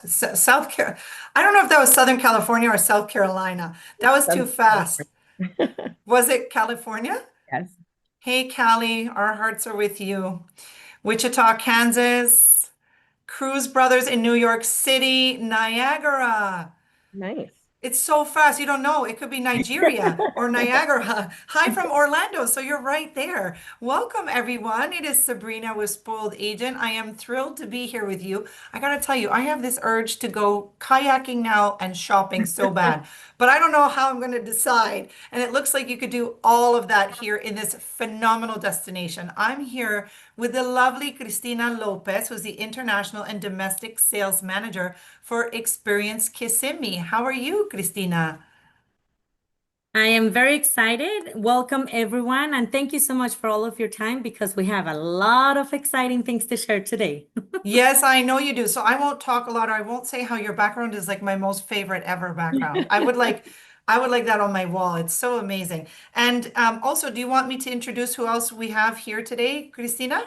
South Carolina. I don't know if that was Southern California or South Carolina. That was too Southern fast. California. Was it California? Yes. Hey, Callie, our hearts are with you. Wichita, Kansas. Cruz Brothers in New York City, Niagara. Nice. It's so fast. You don't know. It could be Nigeria or Niagara. Hi from Orlando. So you're right there. Welcome, everyone. It is Sabrina with Spoiled Agent. I am thrilled to be here with you. I got to tell you, I have this urge to go kayaking now and shopping so bad, but I don't know how I'm going to decide. And it looks like you could do all of that here in this phenomenal destination. I'm here with the lovely Cristina Lopez, who's the International and Domestic Sales Manager for Experience Kissimmee. How are you, Cristina? I am very excited. Welcome, everyone. And thank you so much for all of your time because we have a lot of exciting things to share today. Yes, I know you do. So I won't talk a lot, or I won't say how your background is like my most favorite ever background. I would like that on my wall. It's so amazing. And also, do you want me to introduce who else we have here today, Cristina?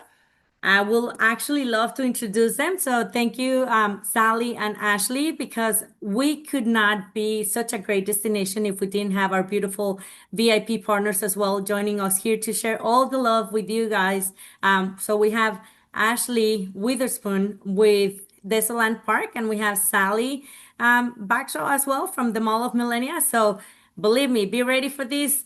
I will actually love to introduce them. So thank you, Sally and Ashley, because we could not be such a great destination if we didn't have our beautiful VIP partners as well joining us here to share all the love with you guys. So we have Ashley Witherspoon with Desoland Park, and we have Sally Backshaw as well from the Mall of Millennia. So believe me, be ready for this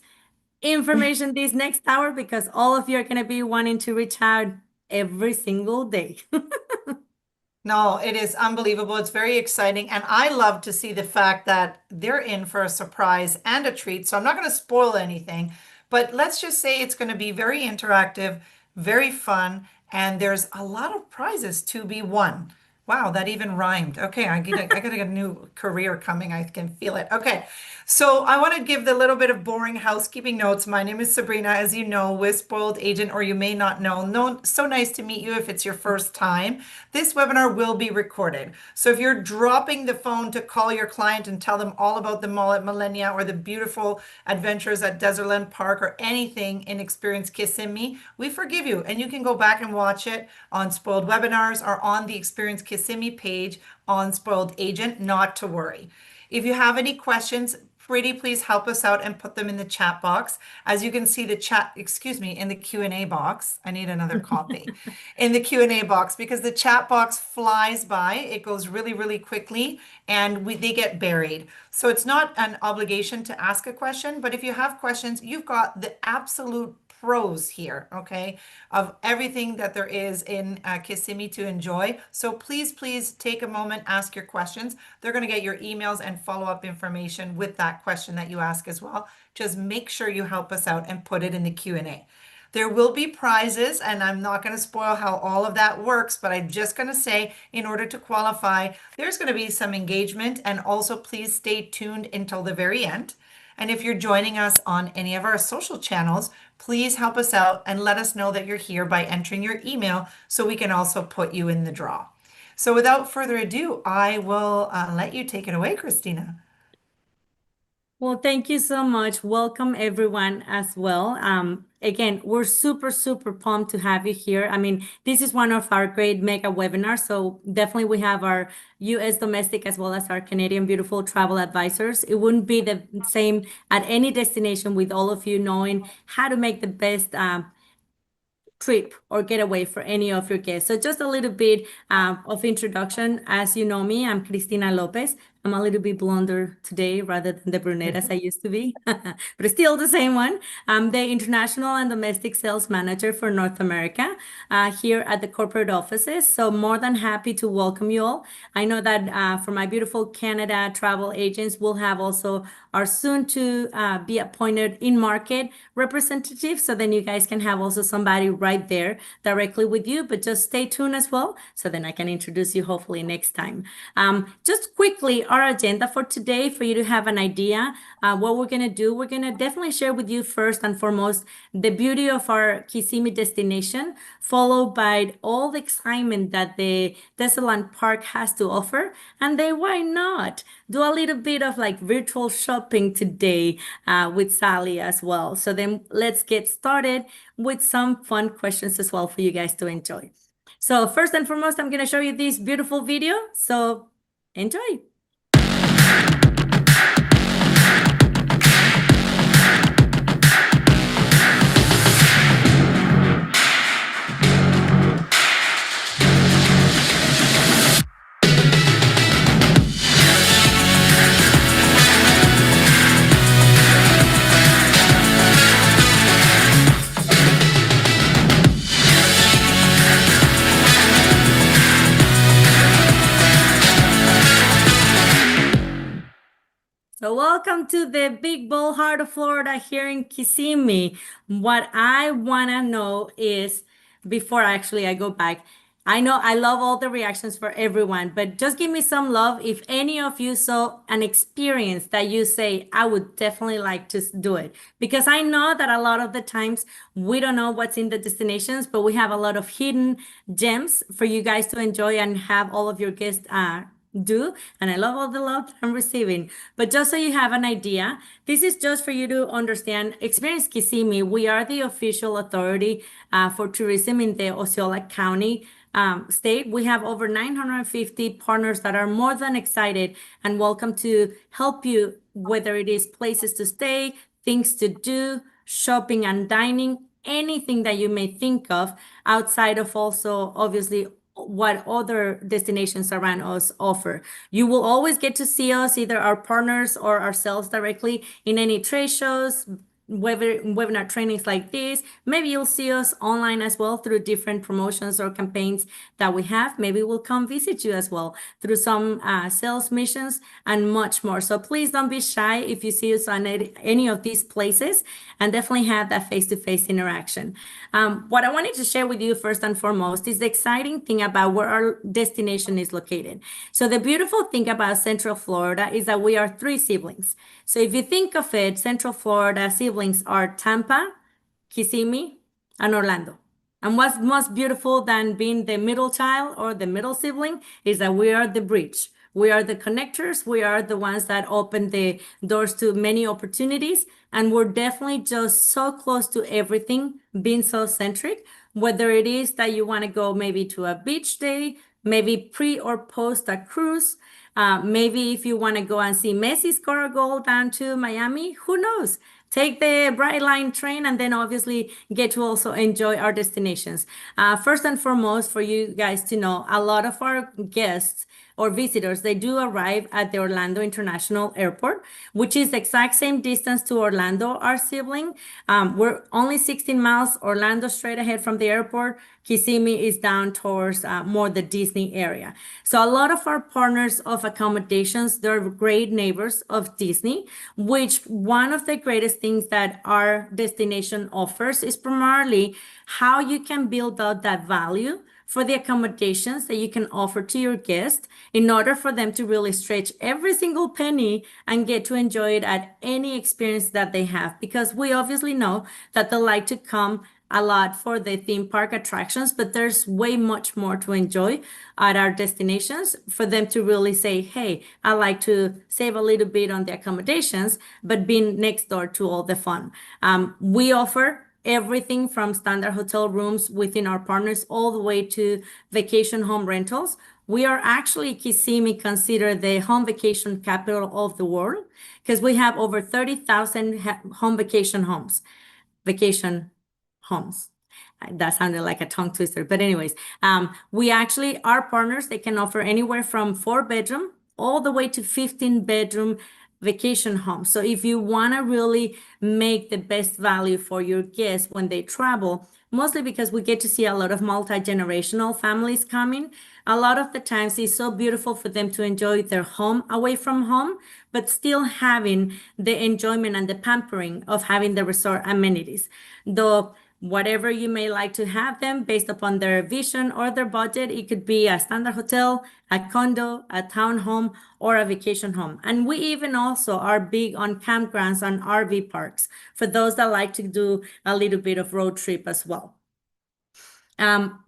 information this next hour because all of you are going to be wanting to reach out every single day. No, it is unbelievable. It's very exciting. And I love to see the fact that they're in for a surprise and a treat. So I'm not going to spoil anything, but let's just say it's going to be very interactive, very fun, and there's a lot of prizes to be won. Wow, that even rhymed. Okay, I got a new career coming. I can feel it. Okay, so I want to give the little bit of boring housekeeping notes. My name is Sabrina, as you know, with Spoiled Agent, or you may not know. No, so nice to meet you if it's your first time. This webinar will be recorded. So if you're dropping the phone to call your client and tell them all about the mall at Millennia or the beautiful adventures at Desertland Park or anything in Experience Kissimmee, we forgive you. And you can go back and watch it on Spoiled Webinars or on the Experience Kissimmee page on Spoiled Agent, not to worry. If you have any questions, pretty please help us out and put them in the chat box. As you can see the chat, excuse me, in the Q&A box. I need another coffee. In the Q&A box because the chat box flies by. It goes really, really quickly and they get buried. So it's not an obligation to ask a question, but if you have questions, you've got the absolute pros here, okay, of everything that there is in Kissimmee to enjoy. So please, please take a moment, ask your questions. They're going to get your emails and follow-up information with that question that you ask as well. Just make sure you help us out and put it in the Q&A. There will be prizes, and I'm not going to spoil how all of that works, but I'm just going to say in order to qualify, there's going to be some engagement, and also please stay tuned until the very end. And if you're joining us on any of our social channels, please help us out and let us know that you're here by entering your email so we can also put you in the draw. So without further ado, I will let you take it away, Christina. Well, thank you so much. Welcome everyone as well. Again, we're super, super pumped to have you here. I mean, this is one of our great mega webinars. So definitely we have our US domestic as well as our Canadian beautiful travel advisors. It wouldn't be the same at any destination with all of you knowing how to make the best trip or getaway for any of your guests. So just a little bit of introduction. As you know me, I'm Cristina Lopez. I'm a little bit blonder today rather than the brunette as I used to be, but still the same one. I'm the International and Domestic Sales Manager for North America here at the corporate offices. So more than happy to welcome you all. I know that for my beautiful Canada travel agents, we'll have also our soon to be appointed in-market representative. So then you guys can have also somebody right there directly with you, but just stay tuned as well. So then I can introduce you hopefully next time. Just quickly, our agenda for today for you to have an idea what we're going to do. We're going to definitely share with you first and foremost the beauty of our Kissimmee destination, followed by all the excitement that the Desertland Park has to offer. And then why not do a little bit of like virtual shopping today with Sally as well. So then let's get started with some fun questions as well for you guys to enjoy. So first and foremost, I'm going to show you this beautiful video. So Enjoy. So welcome to the big bold heart of Florida here in Kissimmee. What I want to know is, before actually I go back, I know I love all the reactions for everyone, but just give me some love if any of you saw an experience that you say, I would definitely like to do it. Because I know that a lot of the times we don't know what's in the destinations, but we have a lot of hidden gems for you guys to enjoy and have all of your guests do. And I love all the love I'm receiving. But just so you have an idea, this is just for you to understand. Experience Kissimmee. We are the official authority for tourism in the Osceola County state. We have over 950 partners that are more than excited and welcome to help you, whether it is places to stay, things to do, shopping and dining, anything that you may think of outside of also obviously what other destinations around us offer. You will always get to see us, either our partners or ourselves directly in any trade shows, webinar trainings like this. Maybe you'll see us online as well through different promotions or campaigns that we have. Maybe we'll come visit you as well through some sales missions and much more. So please don't be shy if you see us on any of these places, and definitely have that face-to-face interaction. What I wanted to share with you first and foremost is the exciting thing about where our destination is located. So the beautiful thing about Central Florida is that we are three siblings. So if you think of it, Central Florida siblings are Tampa, Kissimmee, and Orlando. And what's most beautiful than being the middle child or the middle sibling is that we are the bridge. We are the connectors. We are the ones that open the doors to many opportunities. And we're definitely just so close to everything, being so centric, whether it is that you want to go maybe to a beach day, maybe pre or post a cruise. Maybe if you want to go and see Messi score a goal down to Miami, who knows? Take the Bright Line train and then obviously get to also enjoy our destinations. First and foremost, for you guys to know, a lot of our guests or visitors, they do arrive at the Orlando International Airport, which is the exact same distance to Orlando, our sibling. We're only 16 miles, Orlando straight ahead from the airport. Kissimmee is down towards more the Disney area. So a lot of our partners of accommodations, they're great neighbors of Disney, which one of the greatest things that our destination offers is primarily how you can build out that value for the accommodations that you can offer to your guests in order for them to really stretch every single penny and get to enjoy it at any experience that they have. Because we obviously know that they like to come a lot for the theme park attractions, but there's way much more to enjoy at our destinations for them to really say, hey, I like to save a little bit on the accommodations, but being next door to all the fun. We offer everything from standard hotel rooms within our partners all the way to vacation home rentals. We are actually Kissimmee considered the home vacation capital of the world because we have over 30,000 home vacation homes. That sounded like a tongue twister, but anyways, we actually, our partners, they can offer anywhere from 4-bedroom all the way to 15-bedroom vacation homes. So if you want to really make the best value for your guests when they travel, mostly because we get to see a lot of multi-generational families coming, a lot of the times it's so beautiful for them to enjoy their home away from home, but still having the enjoyment and the pampering of having the resort amenities. Though whatever you may like to have them based upon their vision or their budget. It could be a standard hotel, a condo, a townhome, or a vacation home. And we even also are big on campgrounds and RV parks for those that like to do a little bit of road trip as well.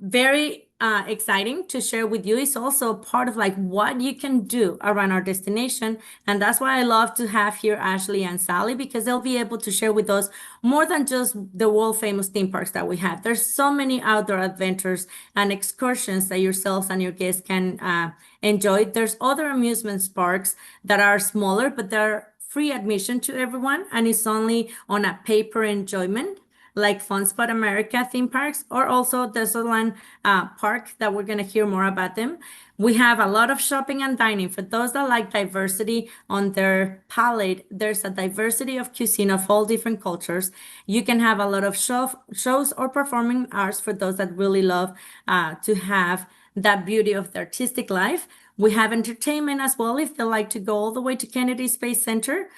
Very exciting to share with you is also part of like what you can do around our destination. And that's why I love to have here Ashley and Sally because they'll be able to share with us more than just the world famous theme parks that we have. There's so many outdoor adventures and excursions that yourselves and your guests can enjoy. There's other amusement parks that are smaller, but they're free admission to everyone and it's only on a paper enjoyment like Fun Spot America theme parks, or also Desertland Park that we're going to hear more about them. We have a lot of shopping and dining. For those that like diversity on their palette, there's a diversity of cuisine of all different cultures. You can have a lot of shows or performing arts for those that really love to have that beauty of the artistic life. We have entertainment as well if they like to go all the way to Kennedy Space Center.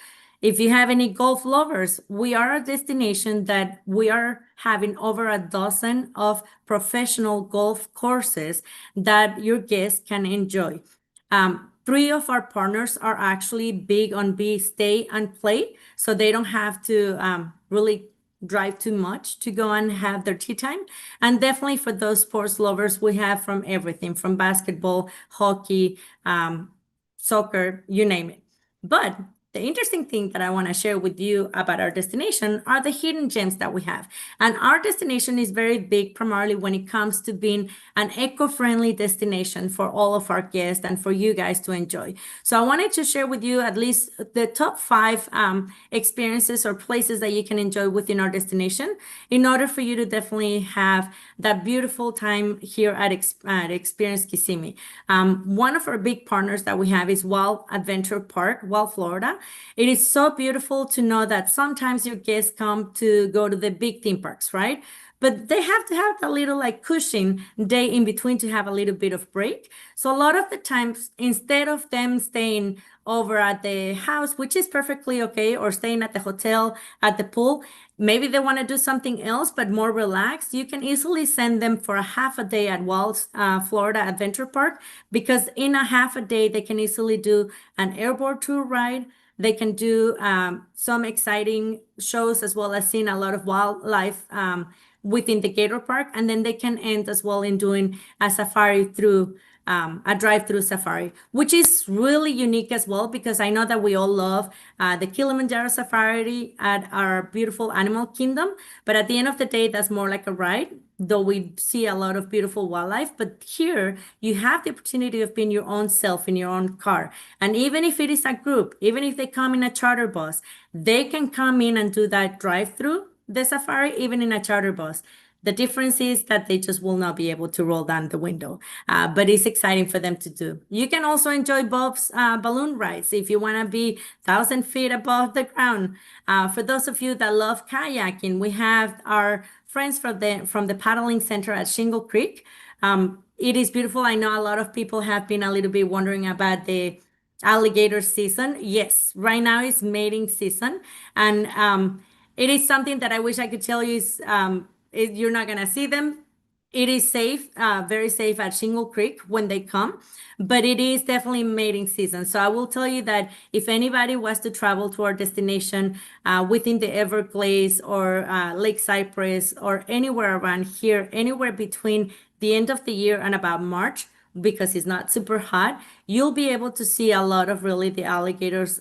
If you have any golf lovers, we are a destination that we are having over a dozen of professional golf courses that your guests can enjoy. Three of our partners are actually big on be stay and play, so they don't have to really drive too much to go and have their tea time. And definitely for those sports lovers, we have from everything from basketball, hockey, soccer, you name it. But the interesting thing that I want to share with you about our destination are the hidden gems that we have. And our destination is very big, primarily when it comes to being an eco-friendly destination for all of our guests and for you guys to enjoy. So I wanted to share with you at least the top five experiences or places that you can enjoy within our destination in order for you to definitely have that beautiful time here at Experience Kissimmee. One of our big partners that we have is Wild Adventure Park, Wild Florida. It is so beautiful to know that sometimes your guests come to go to the big theme parks, right? But they have to have a little like cushion day in between to have a little bit of break. So a lot of the times, instead of them staying over at the house, which is perfectly okay, or staying at the hotel, at the pool, maybe they want to do something else, but more relaxed, you can easily send them for a half a day at Wild Florida Adventure Park because in a half a day, they can easily do an airboard tour ride. They can do some exciting shows as well as seeing a lot of wildlife within the Gator Park. And then they can end as well in doing a safari through a drive-through safari, which is really unique as well because I know that we all love the Kilimanjaro safari at our beautiful animal kingdom. But at the end of the day, that's more like a ride, though we see a lot of beautiful wildlife. But here you have the opportunity of being your own self in your own car. And even if it is a group, even if they come in a charter bus, they can come in and do that drive-through the safari, even in a charter bus. The difference is that they just will not be able to roll down the window, but it's exciting for them to do. You can also enjoy Bob's balloon rides if you want to be 1,000 feet above the ground. For those of you that love kayaking, we have our friends from the paddling center at Shingle Creek. It is beautiful. I know a lot of people have been a little bit wondering about the alligator season. Yes, right now is mating season, and it is something that I wish I could tell you is you're not gonna see them. It is safe, very safe at Shingle Creek when they come, but it is definitely mating season. So I will tell you that if anybody was to travel to our destination within the Everglades or Lake Cypress or anywhere around here, anywhere between the end of the year and about March, because it's not super hot, you'll be able to see a lot of really the alligators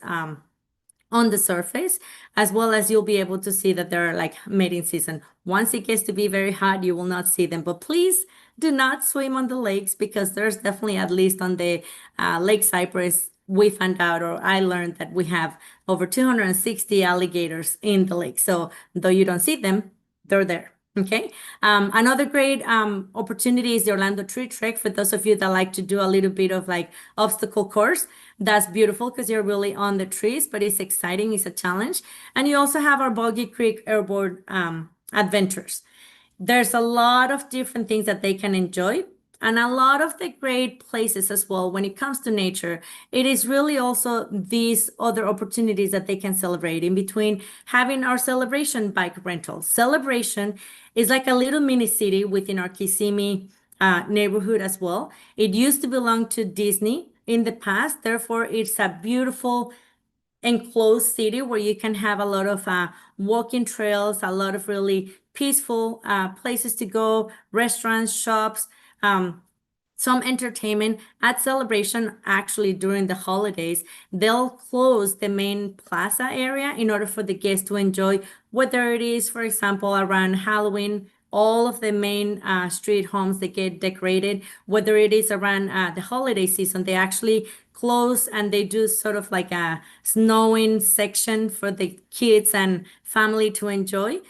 on the surface, as well as you'll be able to see that they're like mating season. Once it gets to be very hot, you will not see them. But please do not swim on the lakes because there's definitely, at least on the Lake Cypress, we found out, or I learned that we have over 260 alligators in the lake. So though you don't see them, they're there. Okay. Another great opportunity is the Orlando Tree Trek for those of you that like to do a little bit of like obstacle course. That's beautiful because you're really on the trees, but it's exciting. It's a challenge. And you also have our Boggy Creek Airboard adventures. There's a lot of different things that they can enjoy. And a lot of the great places as well, when it comes to nature, it is really also these other opportunities that they can celebrate in between having our celebration bike rental. Celebration is like a little mini city within our Kissimmee neighborhood as well. It used to belong to Disney in the past, therefore, it's a beautiful enclosed city where you can have a lot of walking trails, a lot of really peaceful places to go, restaurants, shops. some entertainment at Celebration. Actually, during the holidays, they'll close the main plaza area in order for the guests to enjoy, whether it is, for example, around Halloween, all of the main street homes they get decorated, whether it is around the holiday season, they actually close and they do sort of like a snowing section for the kids and family to enjoy.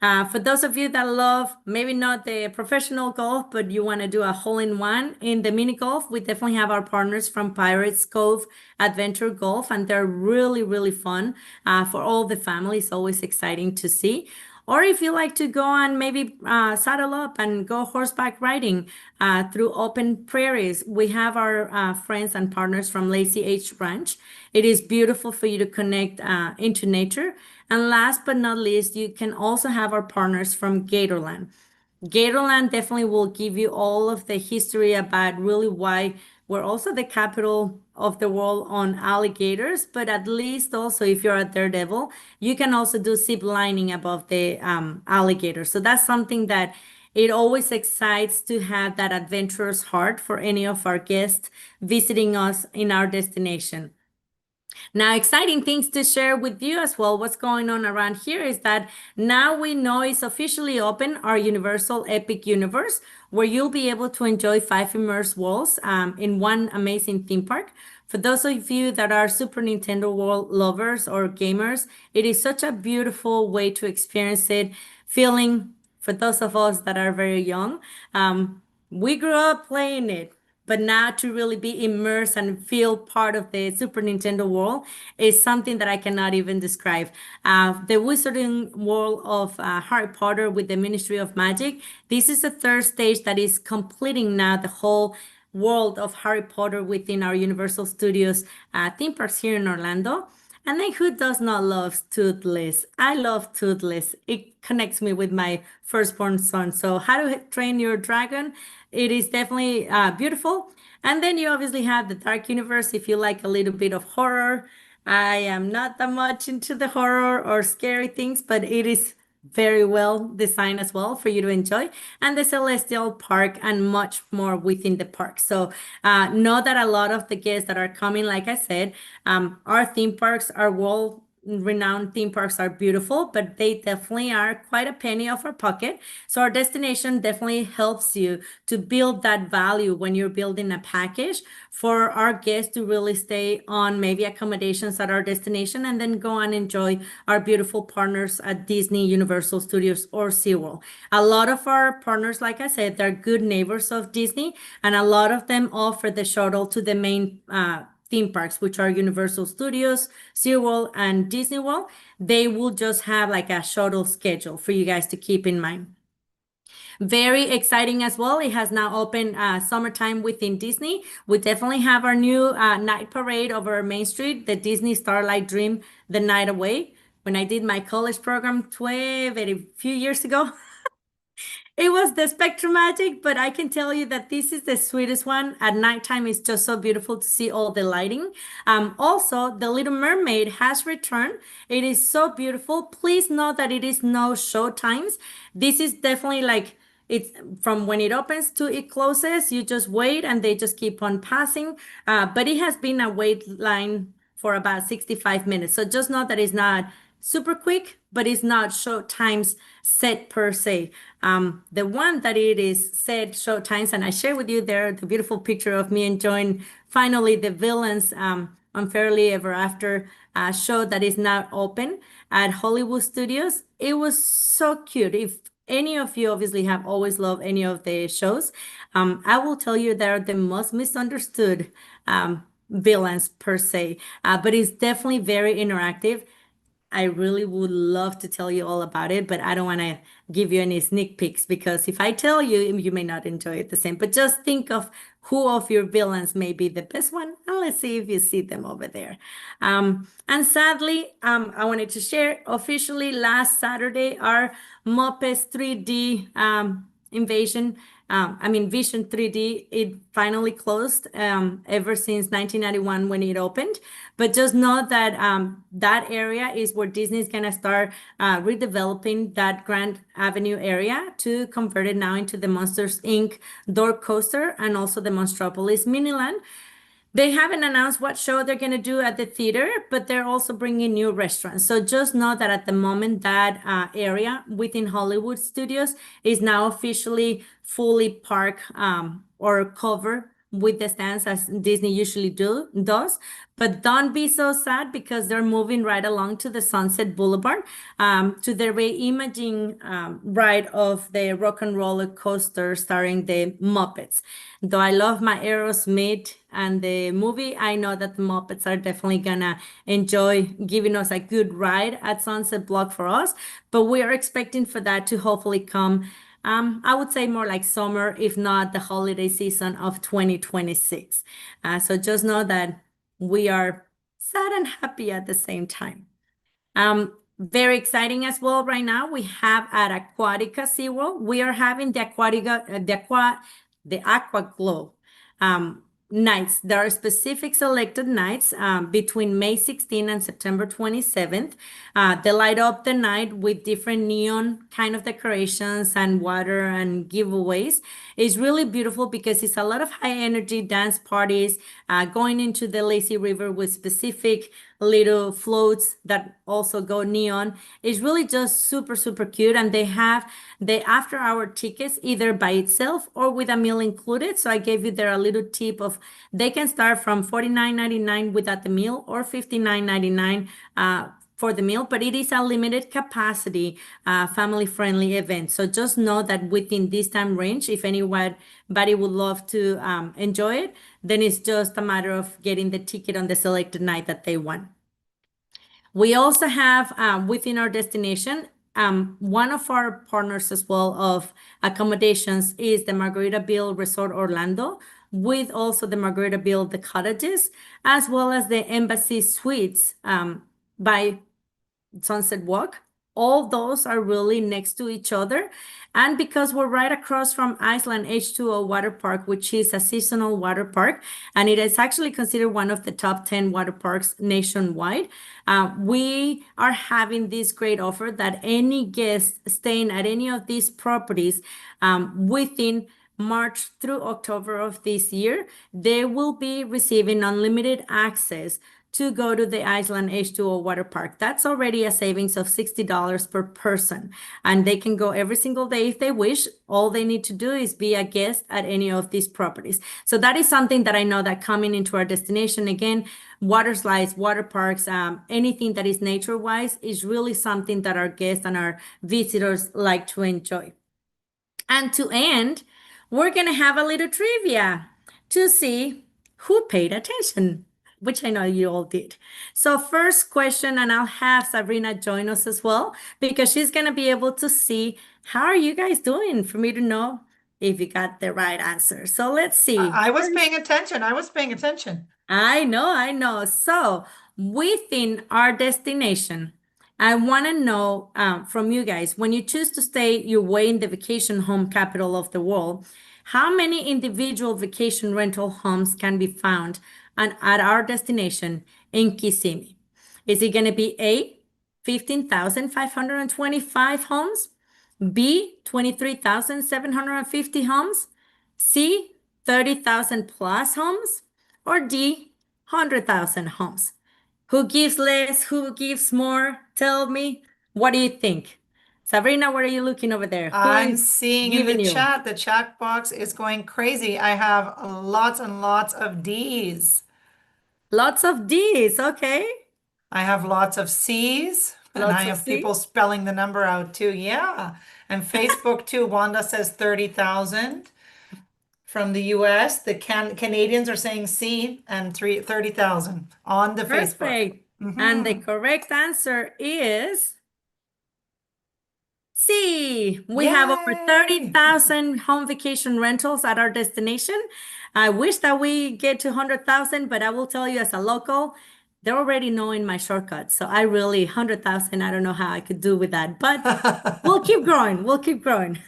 For those of you that love maybe not the professional golf, but you want to do a hole-in-one in the mini golf, we definitely have our partners from Pirates Cove Adventure Golf, and they're really, really fun for all the family. It's always exciting to see. Or if you like to go and maybe saddle up and go horseback riding through open prairies, we have our friends and partners from Lazy H Ranch. It is beautiful for you to connect into nature. And last but not least, you can also have our partners from Gatorland. Gatorland definitely will give you all of the history about really why we're also the capital of the world on alligators, but at least also if you're a daredevil, you can also do zip lining above the alligator. So that's something that it always excites to have that adventurous heart for any of our guests visiting us in our destination. Now, exciting things to share with you as well. What's going on around here is that now we know it's officially open our Universal Epic Universe, where you'll be able to enjoy five immersive worlds in one amazing theme park. For those of you that are Super Nintendo World lovers or gamers, it is such a beautiful way to experience it, feeling for those of us that are very young. We grew up playing it, but now to really be immersed and feel part of the Super Nintendo world is something that I cannot even describe. The Wizarding World of Harry Potter with the Ministry of Magic. This is the third stage that is completing now the whole world of Harry Potter within our Universal Studios theme parks here in Orlando. And then who does not love Toothless? I love Toothless. It connects me with my firstborn son. So How to Train Your Dragon. It is definitely beautiful. And then you obviously have the Dark Universe if you like a little bit of horror. I am not that much into the horror or scary things, but it is very well designed as well for you to enjoy, and the Celestial Park and much more within the park. So know that a lot of the guests that are coming, like I said, our theme parks, our world renowned theme parks are beautiful, but they definitely are quite a penny off our pocket. So our destination definitely helps you to build that value when you're building a package for our guests to really stay on maybe accommodations at our destination and then go and enjoy our beautiful partners at Disney, Universal Studios, or SeaWorld. A lot of our partners, like I said, they're good neighbors of Disney, and a lot of them offer the shuttle to the main theme parks, which are Universal Studios, SeaWorld, and Disney World. They will just have like a shuttle schedule for you guys to keep in mind. Very exciting as well. It has now opened summertime within Disney. We definitely have our new night parade over Main Street, the Disney Starlight Dream, the night away. When I did my college program 12, very few years ago, it was the Spectrum Magic, but I can tell you that this is the sweetest one. At nighttime, it's just so beautiful to see all the lighting. Also, the Little Mermaid has returned. It is so beautiful. Please note that it is no show times. This is definitely like it's from when it opens to it closes. You just wait and they just keep on passing. But it has been a wait line for about 65 minutes. So just know that it's not super quick, but it's not show times set per se. The one that it is set show times, and I share with you there the beautiful picture of me enjoying finally the villains Unfairly Ever After show that is now open at Hollywood Studios. It was so cute. If any of you obviously have always loved any of the shows, I will tell you they're the most misunderstood villains per se, but it's definitely very interactive. I really would love to tell you all about it, but I don't want to give you any sneak peeks because if I tell you, you may not enjoy it the same. But just think of who of your villains may be the best one, and let's see if you see them over there. And sadly, I wanted to share officially last Saturday our Muppets 3D invasion I mean, Vision 3D, it finally closed ever since 1991 when it opened. But just know that that area is where Disney is going to start redeveloping that Grand Avenue area to convert it now into the Monsters Inc. door coaster and also the Monstropolis Miniland. They haven't announced what show they're going to do at the theater, but they're also bringing new restaurants. So just know that at the moment, that area within Hollywood Studios is now officially fully park or covered with the stands as Disney usually does. But don't be so sad because they're moving right along to the Sunset Boulevard to the reimagining ride of the Rock and Roller Coaster starring the Muppets. Though I love my Aerosmith and the movie, I know that the Muppets are definitely gonna enjoy giving us a good ride at Sunset Block for us. But we are expecting for that to hopefully come, I would say more like summer, if not the holiday season of 2026. So just know that we are sad and happy at the same time. Very exciting as well right now. We have at Aquatica SeaWorld, we are having the the Aqua Glow nights. There are specific selected nights between May 16 and September 27th. They light up the night with different neon kind of decorations and water and giveaways. It's really beautiful because it's a lot of high energy dance parties going into the lazy river with specific little floats that also go neon. It's really just super, super cute. And they have the after hour tickets either by itself or with a meal included. So I gave you there a little tip of they can start from $49.99 without the meal or $59.99 for the meal, but it is a limited capacity, family friendly event. So just know that within this time range, if anybody would love to enjoy it, then it's just a matter of getting the ticket on the selected night that they want. We also have within our destination, one of our partners as well of accommodations is the Margaritaville Resort Orlando, with also the Margaritaville The Cottages, as well as the Embassy Suites by Sunset Walk. All those are really next to each other. And because we're right across from Iceland H2O Water Park, which is a seasonal water park, and it is actually considered one of the top 10 water parks nationwide, we are having this great offer that any guest staying at any of these properties within March through October of this year, they will be receiving unlimited access to go to the Iceland H2O Water Park. That's already a savings of $60 per person. And they can go every single day if they wish. All they need to do is be a guest at any of these properties. So that is something that I know that coming into our destination, again, water slides, water parks, anything that is nature-wise is really something that our guests and our visitors like to enjoy. And to end, we're going to have a little trivia to see who paid attention, which I know you all did. So first question, and I'll have Sabrina join us as well, because she's going to be able to see how are you guys doing for me to know if you got the right answer. So let's see. I was paying attention. I was paying attention. I know, I know. So within our destination, I want to know from you guys, when you choose to stay your way in the vacation home capital of the world, how many individual vacation rental homes can be found at our destination in Kissimmee? Is it going to be A, 15,525 homes, B, 23,750 homes, C, 30,000 plus homes, or D, 100,000 homes? Who gives less? Who gives more? Tell me, what do you think? Sabrina, what are you looking over there? Who I'm is seeing in giving you? the chat box is going crazy. I have lots and lots of D's. Lots of D's, okay? I have lots of C's, and I Lots of have people C. spelling the number out too. Yeah. And Facebook too. Wanda says 30,000 from the US. The Canadians are saying C and 30,000 on the Facebook. Perfect. And the Hmm. correct answer is C. We have over Yay! 30,000 home vacation rentals at our destination. I wish that we get to 100,000, but I will tell you as a local, they're already knowing my shortcuts. So I really, 100,000, I don't know how I could do with that, but we'll keep growing. We'll keep growing.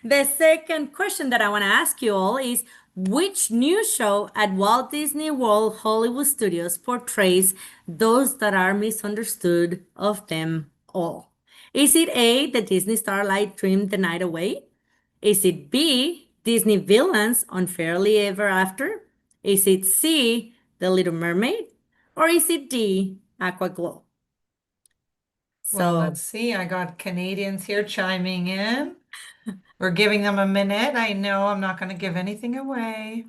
The second question that I want to ask you all is which new show at Walt Disney World Hollywood Studios portrays those that are misunderstood of them all? Is it A, the Disney Starlight Dreamed the Night Away? Is it B, Disney Villains Unfairly Ever After? Is it C, The Little Mermaid? Or is it D, Aqua Glow? Well, So, let's see. I got Canadians here chiming in. We're giving them a minute. I know I'm not going to give anything away.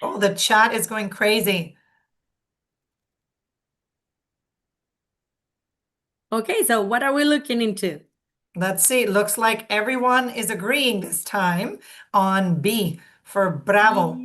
Oh, the chat is going crazy. okay, so what are we looking into? Let's see. Looks like everyone is agreeing this time on B for Bravo.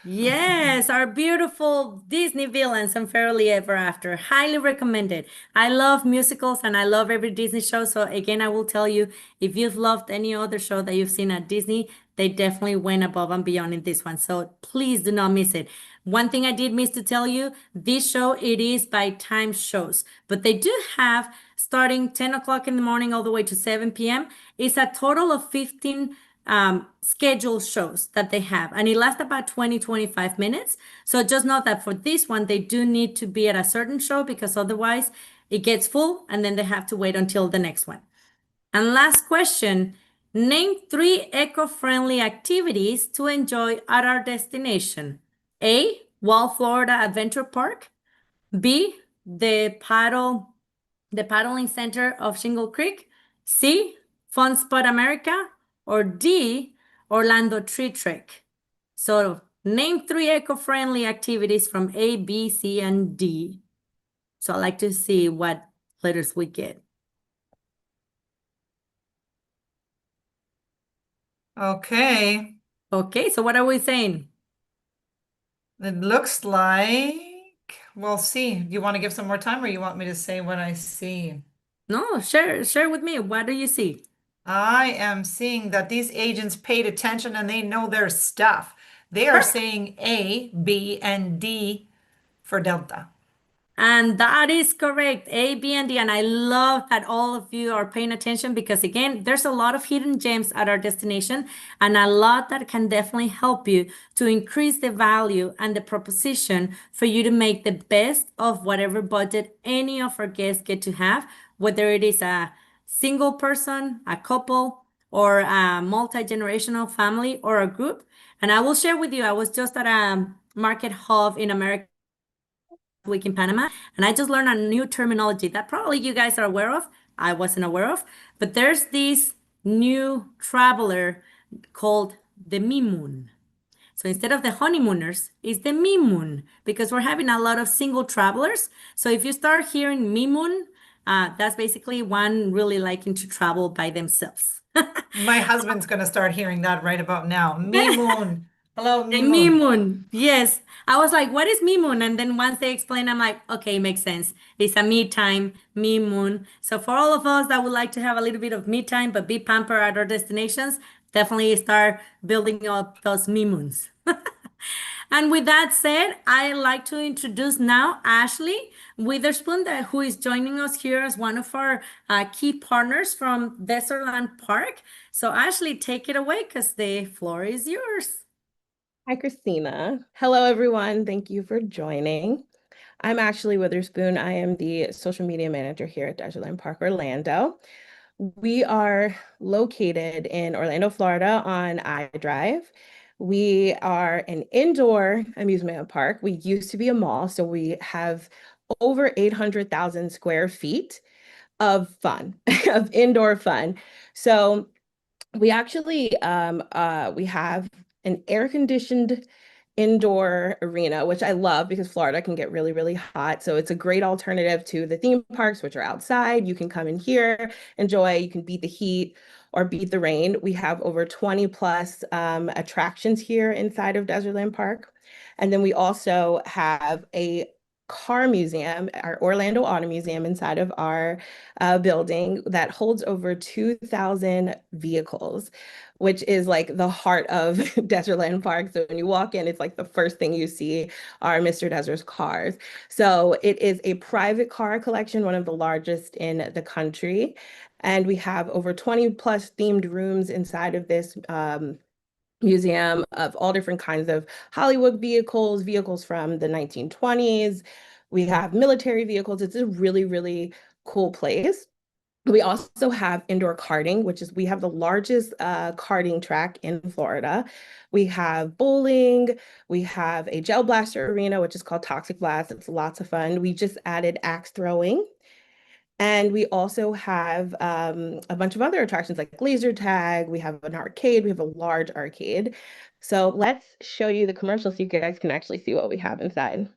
Yes, our beautiful Disney villains and Fairly Ever After. Highly recommended. I love musicals and I love every Disney show. So again, I will tell you, if you've loved any other show that you've seen at Disney, they definitely went above and beyond in this one. So please do not miss it. One thing I did miss to tell you, this show, it is by time shows, but they do have starting 10 o'clock in the morning all the way to 7 p.m. It's a total of 15 scheduled shows that they have, and it lasts about 20-25 minutes. So just know that for this one, they do need to be at a certain show because otherwise it gets full and then they have to wait until the next one. And last question, name three eco-friendly activities to enjoy at our destination. A, Walt Florida Adventure Park. B, the paddling center of Shingle Creek. C, Fun Spot America. Or D, Orlando Tree Trek. So name three eco-friendly activities from A, B, C, and D. So I like to see what letters we get. Okay. Okay, so what are we saying? It looks like we'll see. Do you want to give some more time or you want me to say what I see? No, share with me. What do you see? I am seeing that these agents paid attention and they know their stuff. They are Perfect. saying A, B, and D for Delta. And that is correct. A, B, and D. And I love that all of you are paying attention because, again, there's a lot of hidden gems at our destination and a lot that can definitely help you to increase the value and the proposition for you to make the best of whatever budget any of our guests get to have, whether it is a single person, a couple, or a multi-generational family or a group. And I will share with you, I was just at a market hub in America week in Panama, and I just learned a new terminology that probably you guys are aware of. I wasn't aware of, but there's this new traveler called the Mimoon. So instead of the honeymooners, it's the Mimoon because we're having a lot of single travelers. So if you start hearing Mimoon, that's basically one really liking to travel by themselves. My husband's going to start hearing that right about now. Me Moon. Hello, The Me Moon. Moon. Yes. I was like, what is me moon? And then once they explain, I'm like, okay, makes sense. It's a me time, me moon. So for all of us that would like to have a little bit of me time, but be pampered at our destinations, definitely start building up those me moons. And with that said, I'd like to introduce now Ashley Witherspoon, who is joining us here as one of our key partners from Desertland Park. So Ashley, take it away because the floor is yours. Hi, Christina. Hello, everyone. Thank you for joining. I'm Ashley Witherspoon. I am the social media manager here at Desertland Park Orlando. We are located in Orlando, Florida on iDrive. We are an indoor amusement park. We used to be a mall, so we have over 800,000 square feet of fun, of indoor fun. So we actually we have an air-conditioned indoor arena, which I love because Florida can get really, really hot. So it's a great alternative to the theme parks, which are outside. You can come in here, enjoy, you can beat the heat or beat the rain. We have over 20 plus attractions here inside of Desertland Park. And then we also have a car museum, our Orlando Auto Museum inside of our building that holds over 2,000 vehicles, which is like the heart of Desertland Park. So when you walk in, it's like the first thing you see are Mr. Desert's cars. So it is a private car collection, one of the largest in the country. And we have over 20 plus themed rooms inside of this museum of all different kinds of Hollywood vehicles, vehicles from the 1920s. We have military vehicles. It's a really, really cool place. We also have indoor karting, which is we have the largest karting track in Florida. We have bowling. We have a gel blaster arena, which is called Toxic Blast. It's lots of fun. We just added axe throwing. And we also have a bunch of other attractions like laser tag. We have an arcade. We have a large arcade. So let's show you the commercial so you guys can actually see what we have inside.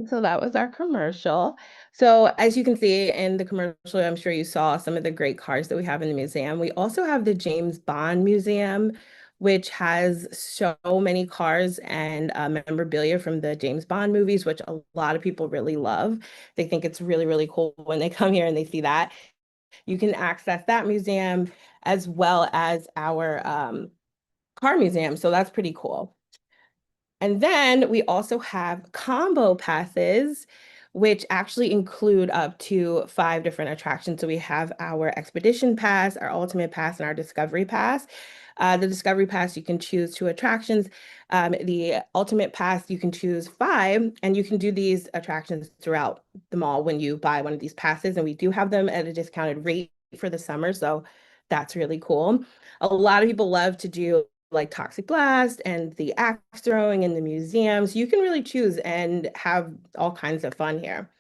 So that was our commercial. So as you can see in the commercial, I'm sure you saw some of the great cars that we have in the museum. We also have the James Bond Museum, which has so many cars and memorabilia from the James Bond movies, which a lot of people really love. They think it's really, really cool when they come here and they see that. You can access that museum as well as our car museum. So that's pretty cool. And then we also have combo passes, which actually include up to 5 different attractions. So we have our Expedition Pass, our Ultimate Pass, and our Discovery Pass. The Discovery Pass, you can choose 2 attractions. The Ultimate Pass, you can choose 5, and you can do these attractions throughout the mall when you buy one of these passes. And we do have them at a discounted rate for the summer, so that's really cool. A lot of people love to do like Toxic Blast and the axe throwing in the museums. You can really choose and have all kinds of fun here.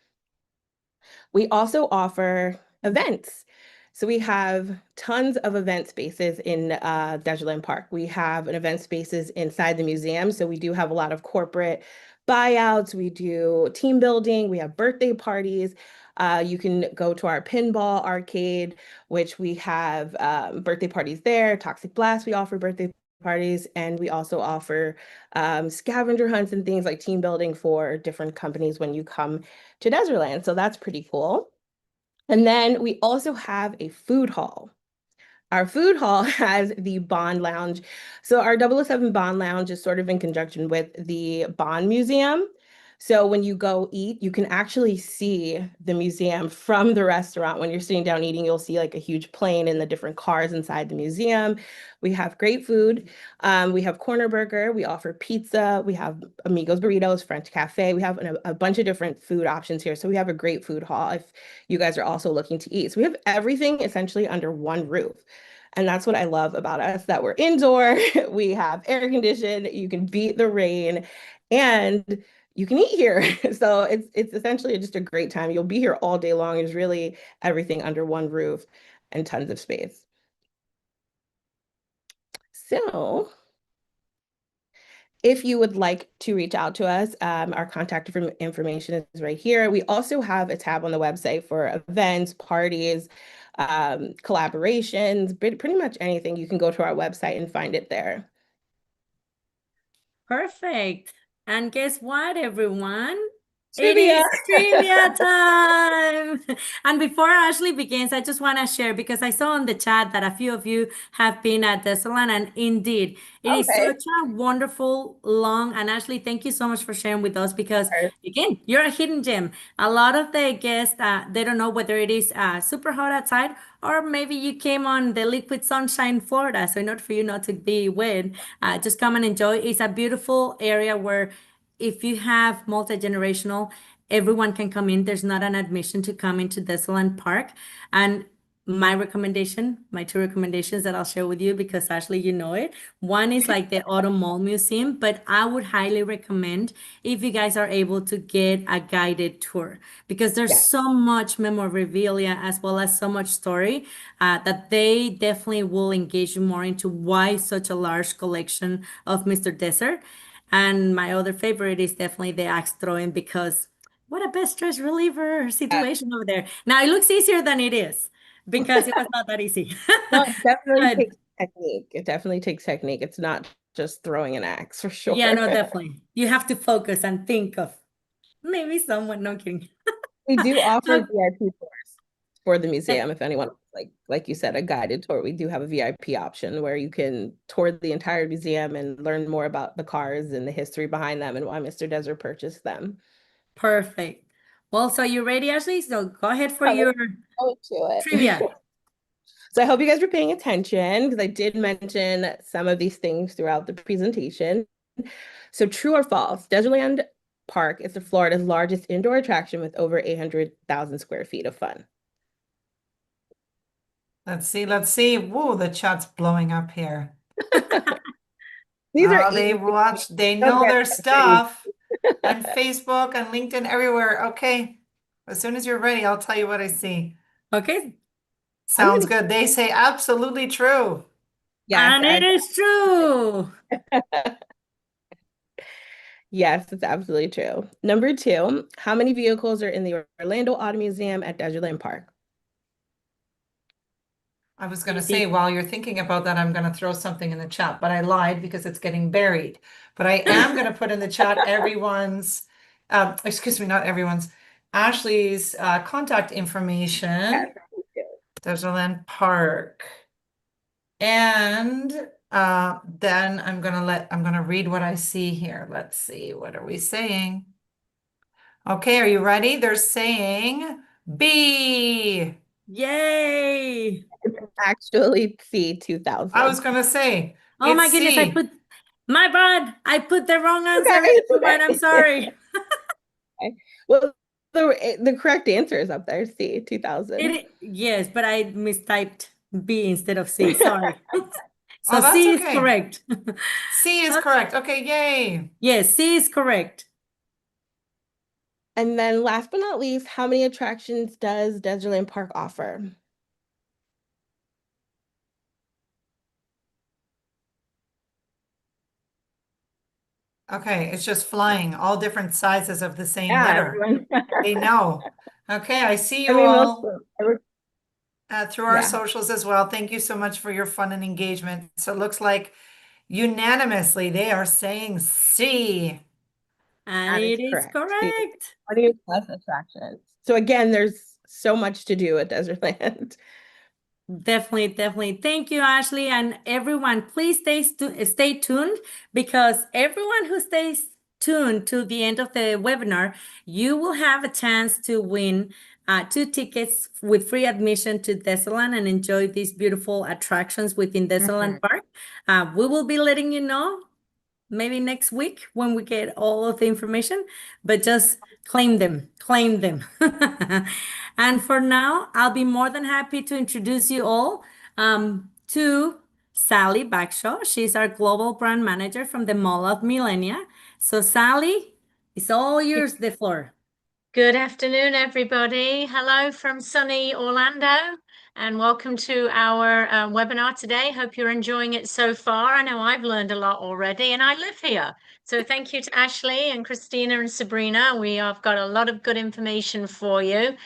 We also offer events. So we have tons of event spaces in Desertland Park. We have an event spaces inside the museum. So we do have a lot of corporate buyouts. We do team building. We have birthday parties. You can go to our pinball arcade, which we have birthday parties there. Toxic Blast, we offer birthday parties, and we also offer scavenger hunts and things like team building for different companies when you come to Desertland. So that's pretty cool. And then we also have a food hall. Our food hall has the Bond Lounge. So our 007 Bond Lounge is sort of in conjunction with the Bond Museum. So when you go eat, you can actually see the museum from the restaurant. When you're sitting down eating, you'll see like a huge plane and the different cars inside the museum. We have great food. We have Corner Burger. We offer pizza. We have Amigos Burritos, French Cafe. We have a bunch of different food options here. So we have a great food hall if you guys are also looking to eat. So we have everything essentially under one roof. And that's what I love about us, that we're indoor, we have air conditioning, you can beat the rain, and you can eat here. So it's essentially just a great time. You'll be here all day long. There's really everything under one roof and tons of space. So if you would like to reach out to us, our contact information is right here. We also have a tab on the website for events, parties, collaborations, pretty much anything. You can go to our website and find it there. Perfect. And guess what, everyone? It Trivia. is trivia time. And before Ashley begins, I just want to share because I saw on the chat that a few of you have been at the salon, and indeed, it is Okay. such a wonderful, long, and Ashley, thank you so much for sharing with us because, again, you're a hidden gem. A lot of the guests, they don't know whether it is super hot outside or maybe you came on the liquid sunshine Florida. So, in order for you not to be wet, just come and enjoy. It's a beautiful area where if you have multi-generational, everyone can come in. There's not an admission to come into Disneyland Park. And my recommendation, my two recommendations that I'll share with you because Ashley, you know it. One is like the Autumn Mall Museum, but I would highly recommend if you guys are able to get a guided tour because there's Yeah. so much memorabilia as well as so much story that they definitely will engage you more into why such a large collection of Mr. Desert. And my other favorite is definitely the axe throwing because what a best stress reliever situation over there. Now it looks easier than it is because it was not that easy. No, it definitely But takes technique. It definitely takes technique. It's not just throwing an axe for sure. yeah, no, definitely. You have to focus and think of maybe someone, no kidding. We do offer Uh, VIP tours for the eh, museum if anyone like you said, a guided tour. We do have a VIP option where you can tour the entire museum and learn more about the cars and the history behind them and why Mr. Desert purchased them. Perfect. Well, so you ready, Ashley? So go ahead for Yeah, your let's go to it. trivia. So I hope you guys are paying attention because I did mention some of these things throughout the presentation. So true or false, Desertland Park is Florida's largest indoor attraction with over 800,000 square feet of fun. Let's see. Let's see. Whoa, the chat's blowing up here. These are Oh, they easy. watch, they Don't know get their frustrated. stuff on Facebook and LinkedIn everywhere. Okay. As soon as you're ready, I'll tell you what I see. Okay. I'm Sounds gonna good. They say absolutely true. yes, And it is true. yes, it's absolutely true. Number two, how many vehicles are in the Orlando Auto Museum at Desertland Park? I was going to say, Easy. while you're thinking about that, I'm going to throw something in the chat, but I lied because it's getting buried. But I am going to put in the chat everyone's, excuse me, not everyone's, Ashley's contact Yes, information, me too. Desertland Park. And then I'm going to read what I see here. Let's see, what are we saying? Okay, are you ready? They're saying B. Yay. Actually, C I was 2000. going to say, Oh it's my goodness, I C. put my bad. I put the wrong Okay, answer, it's everyone. I'm okay. sorry. Okay. Well, the correct answer is up there, C 2000. Yes, but I mistyped B instead of C. Sorry. So Oh, that's C is okay. correct. C is Uh, correct. Okay, yay. Yes, C is correct. And then last but not least, how many attractions does Desertland Park offer? Okay, it's just flying, all different sizes of the same Yeah, letter. everyone. They know. Okay, I see I you mean, most all through our yeah. socials as well. Thank you so much for your fun and engagement. So it looks like unanimously they are saying C. And That is it is correct. See, correct. 20 plus attractions. So again, there's so much to do at Desertland. Definitely, definitely. Thank you, Ashley. And everyone, please stay tuned because everyone who stays tuned to the end of the webinar, you will have a chance to win two tickets with free admission to Desalan and enjoy these beautiful attractions within Desalan Mhm. Park. We will be letting you know maybe next week when we get all of the information, but just claim them, claim them. And for now, I'll be more than happy to introduce you all to Sally Backshaw. She's our global brand manager from the Mall of Millenia. So Sally, it's all yours, the floor. Good afternoon, everybody. Hello from sunny Orlando, and welcome to our webinar today. Hope you're enjoying it so far. I know I've learned a lot already, and I live here. So thank you to Ashley and Christina and Sabrina. We have got a lot of good information for you.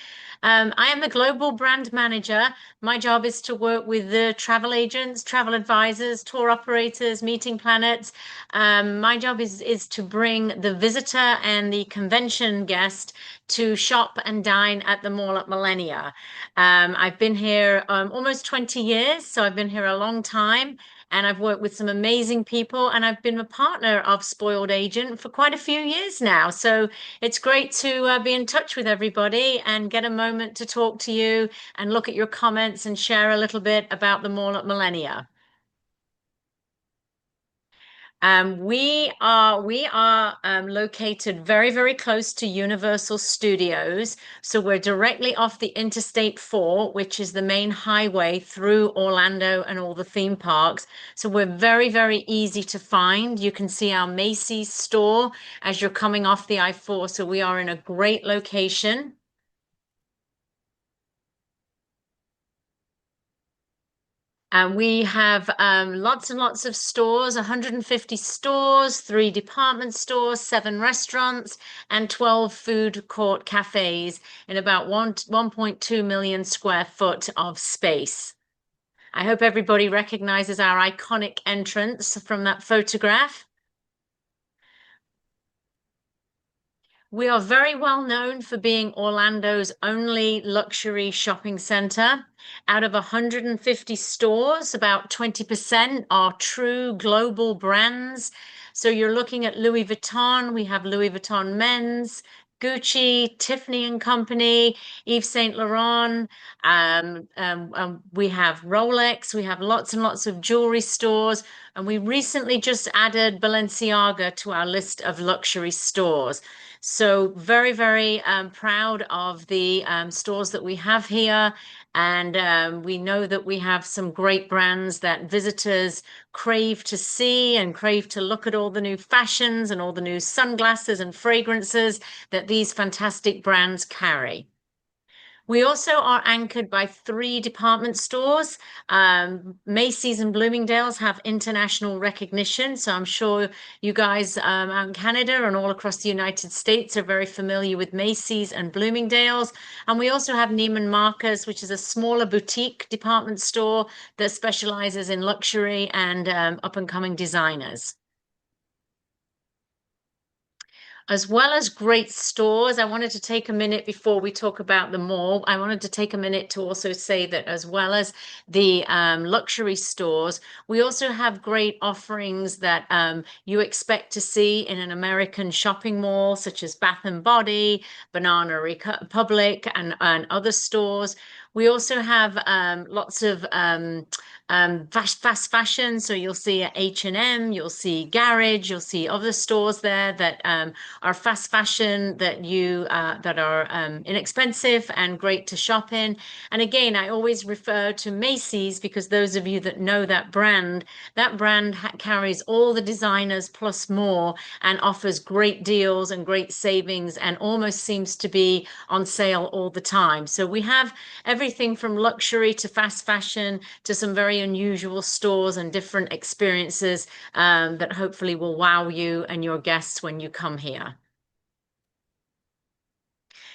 I am the global brand manager. My job is to work with the travel agents, travel advisors, tour operators, meeting planners. My job is to bring the visitor and the convention guest to shop and dine at the mall at Millennia. I've been here almost 20 years, so I've been here a long time. And I've worked with some amazing people, and I've been a partner of Spoiled Agent for quite a few years now. So it's great to be in touch with everybody and get a moment to talk to you and look at your comments and share a little bit about the mall at Millennia. We are located very, very close to Universal Studios. So we're directly off the Interstate 4, which is the main highway through Orlando and all the theme parks. So we're very, very easy to find. You can see our Macy's store as you're coming off the I-4. So we are in a great location. And we have lots and lots of stores, 150 stores, 3 department stores, 7 restaurants, and 12 food court cafes in about 1.2 million square foot of space. I hope everybody recognizes our iconic entrance from that photograph. We are very well known for being Orlando's only luxury shopping center. Out of 150 stores, about 20% are true global brands. So you're looking at Louis Vuitton. We have Louis Vuitton Men's, Gucci, Tiffany & Company, Yves Saint Laurent. We have Rolex. We have lots and lots of jewelry stores. And we recently just added Balenciaga to our list of luxury stores. So very, very proud of the stores that we have here. And we know that we have some great brands that visitors crave to see and crave to look at all the new fashions and all the new sunglasses and fragrances that these fantastic brands carry. We also are anchored by 3 department stores. Macy's and Bloomingdale's have international recognition, so I'm sure you guys out in Canada and all across the United States are very familiar with Macy's and Bloomingdale's. And we also have Neiman Marcus, which is a smaller boutique department store that specializes in luxury and up-and-coming designers. As well as great stores, I wanted to take a minute before we talk about the mall. I wanted to take a minute to also say that as well as the luxury stores, we also have great offerings that you expect to see in an American shopping mall, such as Bath and Body, Banana Republic, and other stores. We also have lots of fast fashion. So you'll see H&M, you'll see Garage, you'll see other stores there that are fast fashion that are inexpensive and great to shop in. And again, I always refer to Macy's because those of you that know that brand carries all the designers plus more and offers great deals and great savings and almost seems to be on sale all the time. So we have everything from luxury to fast fashion to some very unusual stores and different experiences that hopefully will wow you and your guests when you come here.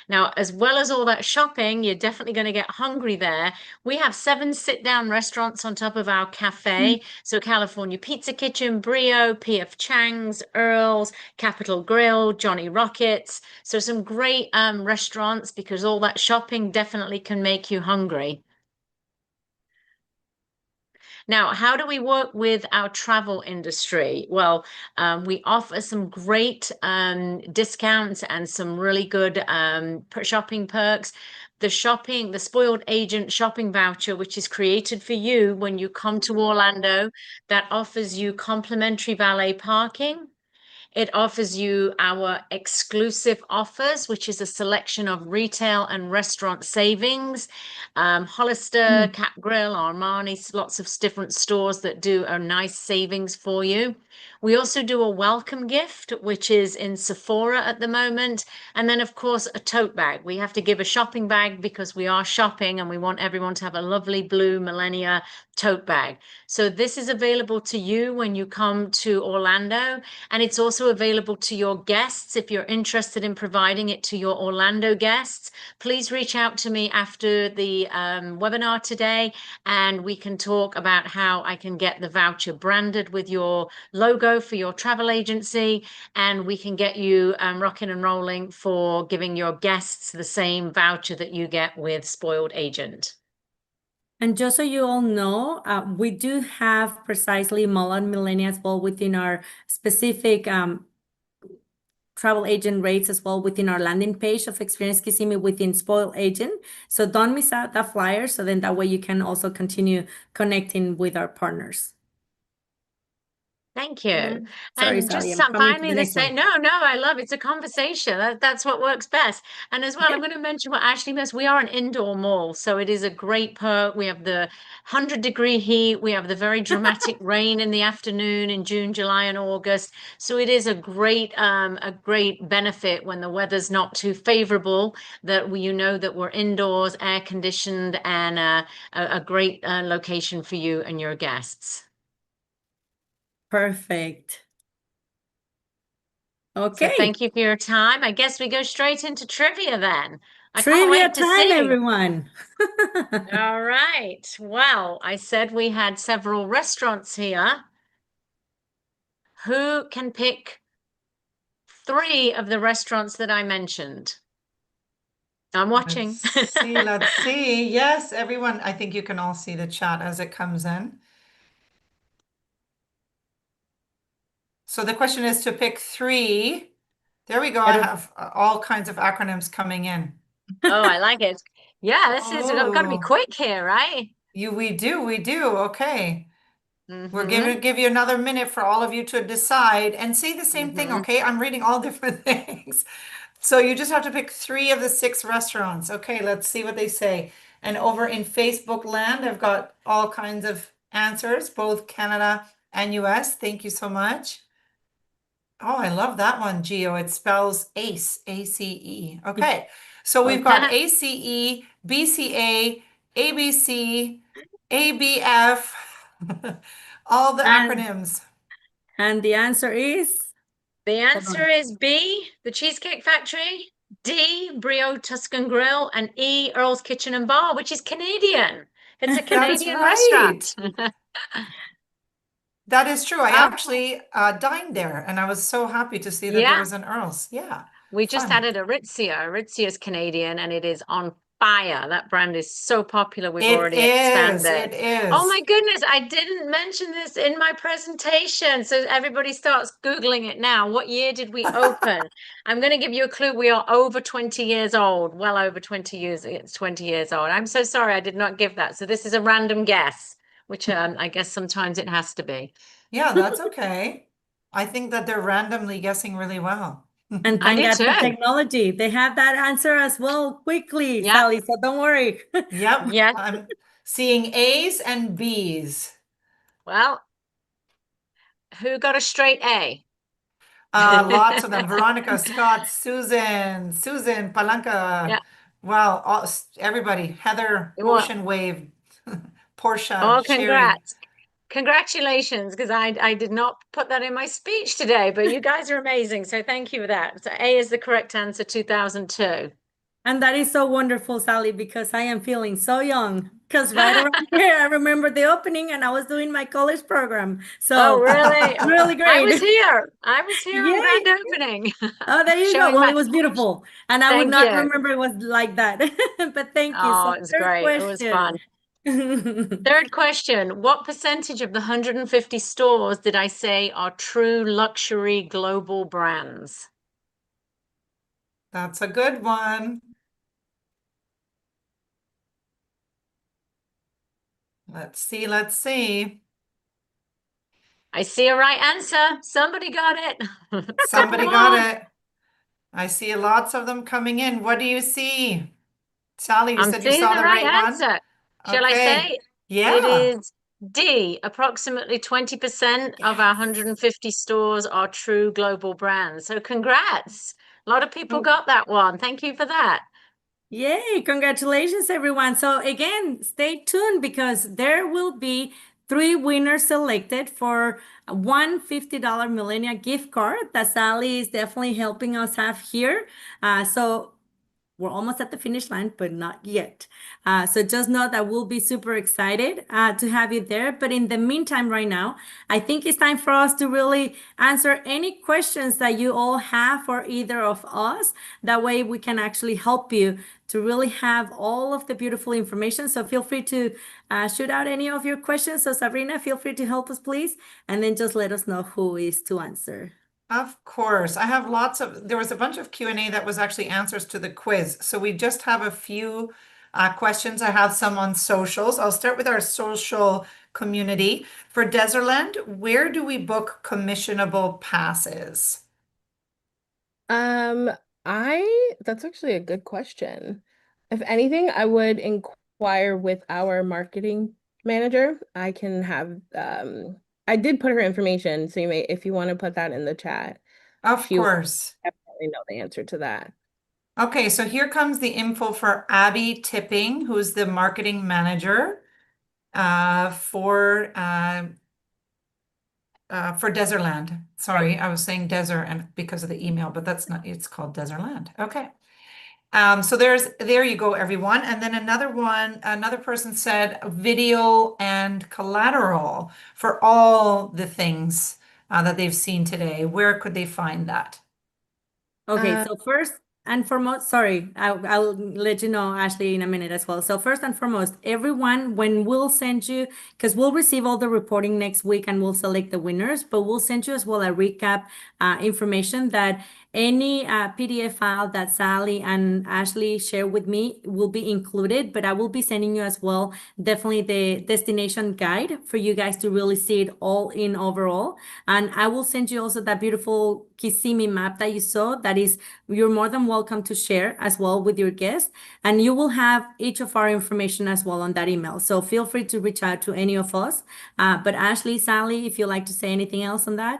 Now, as well as all that shopping, you're definitely going to get hungry there. We have 7 sit-down restaurants on top of our cafe. So California Pizza Kitchen, Brio, P.F. Chang's, Earl's, Capital Grill, Johnny Rockets. So some great restaurants because all that shopping definitely can make you hungry. Now, how do we work with our travel industry? Well, we offer some great discounts and some really good shopping perks. The Spoiled Agent shopping voucher, which is created for you when you come to Orlando, that offers you complimentary valet parking. It offers you our exclusive offers, which is a selection of retail and restaurant savings. Hollister, Cat Grill, Armani, lots of different stores that do a nice savings for you. We also do a welcome gift, which is in Sephora at the moment. And then, of course, a tote bag. We have to give a shopping bag because we are shopping and we want everyone to have a lovely blue Millennia tote bag. So this is available to you when you come to Orlando. And it's also also available to your guests. If you're interested in providing it to your Orlando guests, please reach out to me after the webinar today, and we can talk about how I can get the voucher branded with your logo for your travel agency, and we can get you rocking and rolling for giving your guests the same voucher that you get with Spoiled Agent. And just so you all know, we do have precisely Mullen Millennia as well within our specific travel agent rates as well within our landing page of Experience Kissimmee within Spoil Agent. So don't miss out that flyer. So then that way you can also continue connecting with our partners. Thank you. Sorry, And Sally, just I'm coming to finally, the the next say one. no, I love it's a conversation. That's what works best. And as well, I'm going to mention what Ashley does. We are an indoor mall, so it is a great perk. We have the 100-degree heat. We have the very dramatic rain in the afternoon in June, July, and August. So it is a great benefit when the weather's not too favorable. That you know that we're indoors, air conditioned, and a great location for you and your guests. Perfect. So Okay. thank you for your time. I guess we go straight into trivia then. I can't Trivia wait to time, see. everyone. All right. Well, I said we had several restaurants here. Who can pick 3 of the restaurants that I mentioned? I'm watching. Let's see. Yes, everyone, I think you can all see the chat as it comes in. So the question is to pick 3. There we go. I have all kinds of acronyms coming in. Oh, I like it. Yeah, this is I've got to be Oh. quick here, right? We do. Okay. We're Mhm. gonna give you another minute for all of you to decide and say the same thing, okay? I'm reading all different things. So you just have to pick 3 of the 6 restaurants. Okay, let's see what they say. And over in Facebook land, I've got all kinds of answers, both Canada and US. Thank you so much. Oh, I love that one, Geo. It spells ACE, ACE. Okay, so we've got ACE, BCA, ABC, ABF, all the acronyms. And the answer is? The answer is B, the Cheesecake Factory, D, Brio Tuscan Grill, and E, Earl's Kitchen and Bar, which is Canadian. It's a Canadian restaurant. That is true. I actually dined there, and I was so happy to see that there was an Earl's. Yeah. We just fun. added Aritzia. Aritzia is Canadian, and it is on fire. That brand is so popular. We've already expanded. It is. Oh my goodness, I didn't mention this in my presentation. So everybody starts Googling it now. What year did we open? I'm going to give you a clue. We are over 20 years old. Well over 20 years. It's 20 years old. I'm so sorry I did not give that. So this is a random guess, which I guess sometimes it has to be. Yeah, that's okay. I think that they're randomly guessing really well. And thank God for technology. They have that answer as well quickly, Sally, so don't worry. Yep. Yes. I'm seeing A's and B's. Well, who got a straight A? Lots of them. Veronica, Scott, Susan, Palanca. Yeah. Wow, everybody. Heather, Ocean Wave, Portia, Oh, Sherry. congrats. Congratulations, because I did not put that in my speech today, but you guys are amazing. So thank you for that. So A is the correct answer, 2002. And that is so wonderful, Sally, because I am feeling so young. Because right around here, I remember the opening and I was doing my college program. So really? Really great. I was here on grand opening. Oh, there you go. Well, it was beautiful. And I would not remember it was like that. But thank you. Oh, So it was great. It was fun. Third question. What percentage of the 150 stores did I say are true luxury global brands? That's a good one. Let's see. I see a right answer. Somebody got it. Somebody got it. I see lots of them coming in. What do you see? Sally, you said you saw the right answer. one? Shall I say? Yeah. It is D. Approximately 20% of our 150 stores are true global brands. So congrats. A lot of people got that one. Thank you for that. Yay, congratulations, everyone. So again, stay tuned because there will be three winners selected for one $50 Millennia gift card that Sally is definitely helping us have here. So we're almost at the finish line, but not yet. So just know that we'll be super excited to have you there. But in the meantime, right now, I think it's time for us to really answer any questions that you all have for either of us. That way we can actually help you to really have all of the beautiful information. So feel free to shoot out any of your questions. So Sabrina, feel free to help us, please. And then just let us know who is to answer. Of course. I have there was a bunch of Q&A that was actually answers to the quiz. So we just have a few questions. I have some on socials. I'll start with our social community. For Desertland, where do we book commissionable passes? Um, that's actually a good question. If anything, I would inquire with our marketing manager. I can have I did put her information, so you may, if you want to put that in the chat, Of she will course. definitely know the answer to that. Okay, so here comes the info for Abby Tipping, who's the marketing manager for Desertland. Sorry, I was saying desert and because of the email, but that's not, it's called Desertland. Okay. So there you go, everyone. And then another person said video and collateral for all the things that they've seen today. Where could they find that? Okay, Uh, so first and foremost, sorry, I'll let you know, Ashley, in a minute as well. So first and foremost, everyone, when we'll send you, because we'll receive all the reporting next week and we'll select the winners, but we'll send you as well a recap information that any PDF file that Sally and Ashley share with me will be included, but I will be sending you as well definitely the destination guide for you guys to really see it all in overall. And I will send you also that beautiful Kissimmee map that you saw. That is, you're more than welcome to share as well with your guests. And you will have each of our information as well on that email. So feel free to reach out to any of us. But Ashley, Sally, if you'd like to say anything else on that.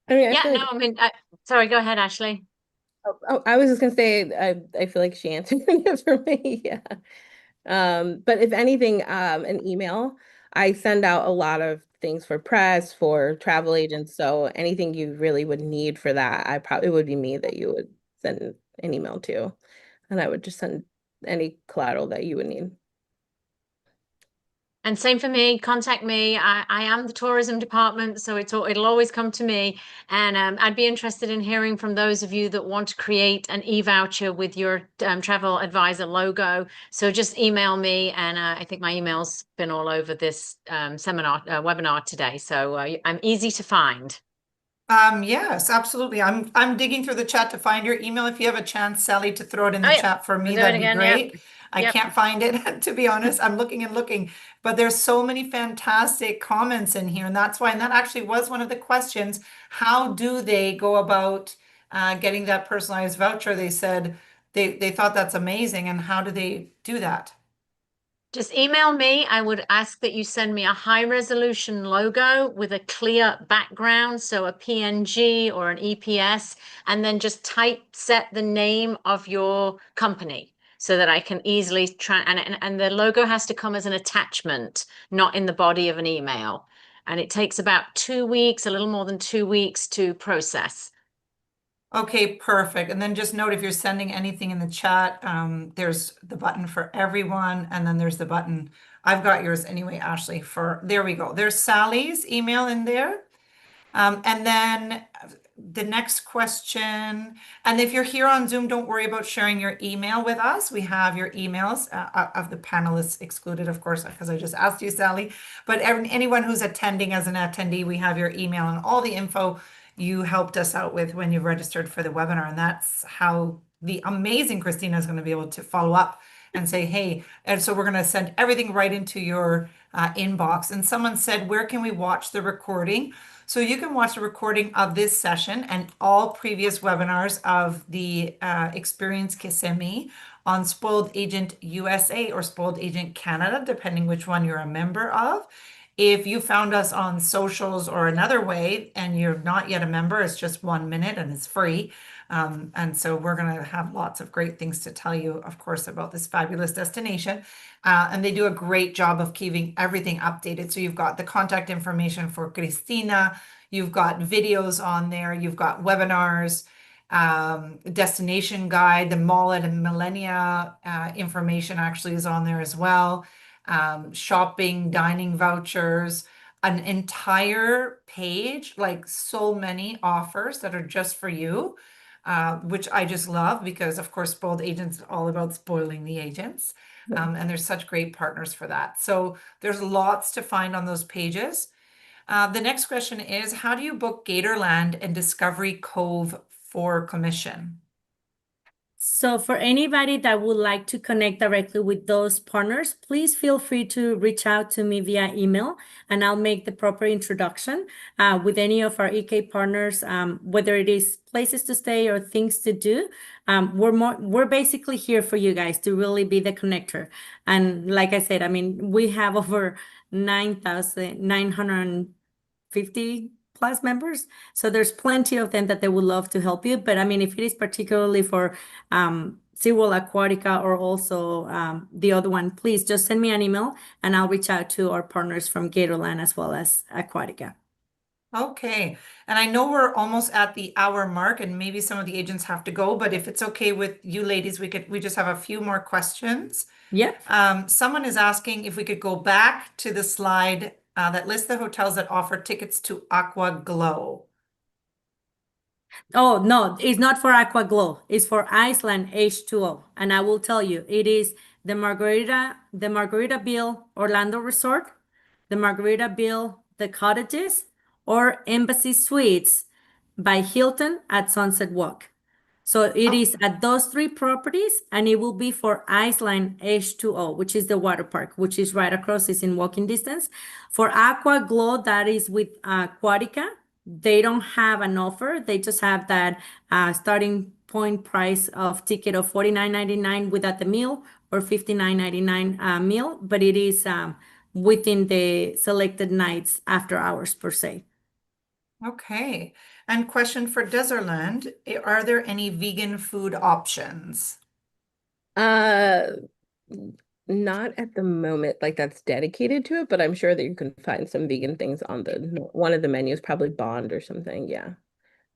I mean, I Yeah, feel no, like, I mean, sorry, go ahead, Ashley. I was just gonna say, I feel like she answered it for me. Yeah. But if anything, an email, I send out a lot of things for press, for travel agents. So anything you really would need for that, I probably would be me that you would send an email to. And I would just send any collateral that you would need. And same for me, contact me. I am the tourism department, so it'll always come to me. And I'd be interested in hearing from those of you that want to create an e-voucher with your travel advisor logo. So just email me, and I think my email's been all over this webinar today. So I'm easy to find. Yes, absolutely. I'm digging through the chat to find your email. If you have a chance, Sally, to throw it in Oh the yeah, chat for I'll me, do it that'd be again. Yep. great. I Yep. can't find it, to be honest. I'm looking and looking, but there's so many fantastic comments in here, and that's why, and that actually was one of the questions. How do they go about getting that personalized voucher? They said they thought that's amazing, and how do they do that? Just email me. I would ask that you send me a high resolution logo with a clear background, so a PNG or an EPS, and then just typeset the name of your company so that I can easily try. And the logo has to come as an attachment, not in the body of an email. And it takes about 2 weeks, a little more than 2 weeks to process. Okay, perfect. And then just note if you're sending anything in the chat, there's the button for everyone, and then there's the button. I've got yours anyway, Ashley, there we go. There's Sally's email in there. And then the next question, and if you're here on Zoom, don't worry about sharing your email with us. We have your emails of the panelists excluded, of course, because I just asked you, Sally. But anyone who's attending as an attendee, we have your email and all the info you helped us out with when you registered for the webinar. And that's how the amazing Christina is going to be able to follow up and say, hey, and so we're going to send everything right into your inbox. And someone said, where can we watch the recording? So you can watch the recording of this session and all previous webinars of the Experience Kissimmee on Spoiled Agent USA or Spoiled Agent Canada, depending which one you're a member of. If you found us on socials or another way and you're not yet a member, it's just 1 minute and it's free. And so we're going to have lots of great things to tell you, of course, about this fabulous destination. And they do a great job of keeping everything updated. So you've got the contact information for Cristina, you've got videos on there, you've got webinars, destination guide, the mall and millennia information actually is on there as well. Shopping, dining vouchers, an entire page, like so many offers that are just for you, which I just love because, of course, Spoiled Agents is all about spoiling the agents. And there's such great partners for that. So there's lots to find on those pages. The next question is, how do you book Gatorland and Discovery Cove for commission? So for anybody that would like to connect directly with those partners, please feel free to reach out to me via email and I'll make the proper introduction with any of our EK partners, whether it is places to stay or things to do. We're basically here for you guys to really be the connector. And like I said, I mean, we have over 9,950 plus members. So there's plenty of them that they would love to help you. But I mean, if it is particularly for SeaWorld Aquatica or also the other one, please just send me an email and I'll reach out to our partners from Gatorland as well as Aquatica. Okay. And I know we're almost at the hour mark and maybe some of the agents have to go, but if it's okay with you ladies, we just have a few more questions. Yep. Someone is asking if we could go back to the slide that lists the hotels that offer tickets to Aqua Glow. Oh, no, it's not for Aqua Glow. It's for Iceland H2O. And I will tell you, it is the Margaritaville Orlando Resort, the Margaritaville The Cottages, or Embassy Suites by Hilton at Sunset Walk. So it is at those three properties, and it will be for Iceland H2O, which is the water park, which is right across, is in walking distance. For Aqua Glow, that is with Aquatica. They don't have an offer. They just have that starting point price of ticket of $49.99 without the meal or $59.99 meal, but it is within the selected nights after hours per se. Okay. And question for Desertland, are there any vegan food options? Uh, not at the moment, like that's dedicated to it, but I'm sure that you can find some vegan things on one of the menus, probably Bond or something. Yeah.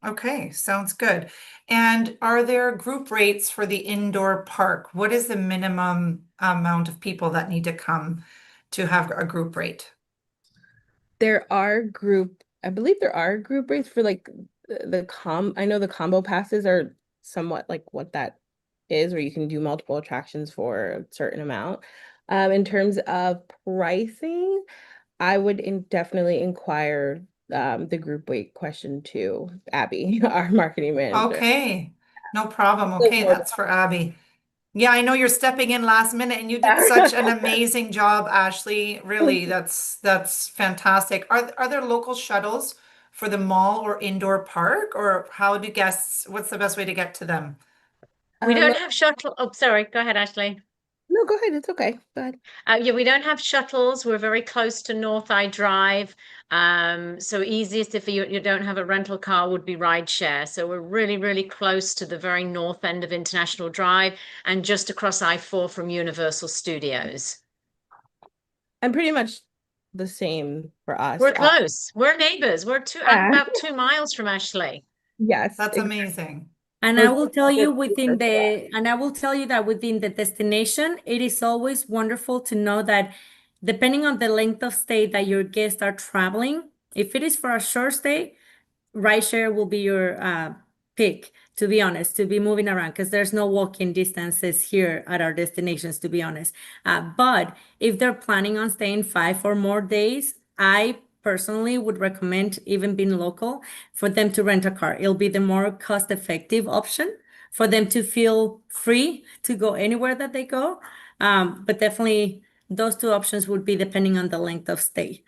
Okay, sounds good. And are there group rates for the indoor park? What is the minimum amount of people that need to come to have a group rate? I believe there are group rates for like I know the combo passes are somewhat like what that is, where you can do multiple attractions for a certain amount. In terms of pricing, I would definitely inquire the group rate question to Abby, our marketing manager. Okay, no problem. So Okay, more that's for Abby. Yeah, I know you're stepping in last minute and you did such an amazing job, Ashley. Really, that's fantastic. Are there local shuttles for the mall or indoor park, or what's the best way to get to them? We don't have shuttle. Oh, sorry. Go ahead, Ashley. No, go ahead. It's okay. Go ahead. Yeah, we don't have shuttles. We're very close to North Eye Drive. So easiest if you don't have a rental car would be rideshare. So we're really, really close to the very north end of International Drive and just across I-4 from Universal Studios. And pretty much the same for us. We're close. We're neighbors. I'm Yeah. about 2 miles from Ashley. Yes. That's amazing. And I will tell you that within the destination, it is always wonderful to know that depending on the length of stay that your guests are traveling, if it is for a short stay, rideshare will be your pick, to be honest, to be moving around because there's no walking distances here at our destinations, to be honest. But if they're planning on staying 5 or more days, I personally would recommend, even being local, for them to rent a car. It'll be the more cost-effective option for them to feel free to go anywhere that they go. But definitely those two options would be depending on the length of stay.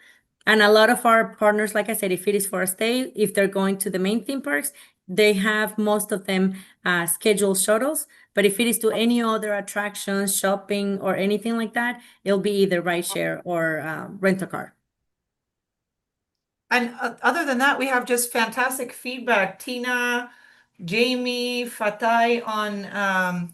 And a lot of our partners, like I said, if it is for a stay, if they're going to the main theme parks, they have most of them scheduled shuttles. But if it is to any other attractions, shopping, or anything like that, it'll be either rideshare or rent a car. And other than that, we have just fantastic feedback. Tina, Jamie, Fatai on